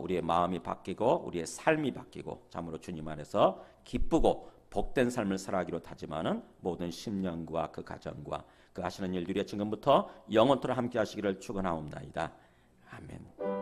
우리의 마음이 바뀌고 우리의 삶이 바뀌고 참으로 주님 안에서 기쁘고 복된 삶을 살아가기로 다짐하는 모든 심령과 그 가정과 그 하시는 일들이 지금부터 영원토록 함께 하시기를 축원하옵나이다. 아멘.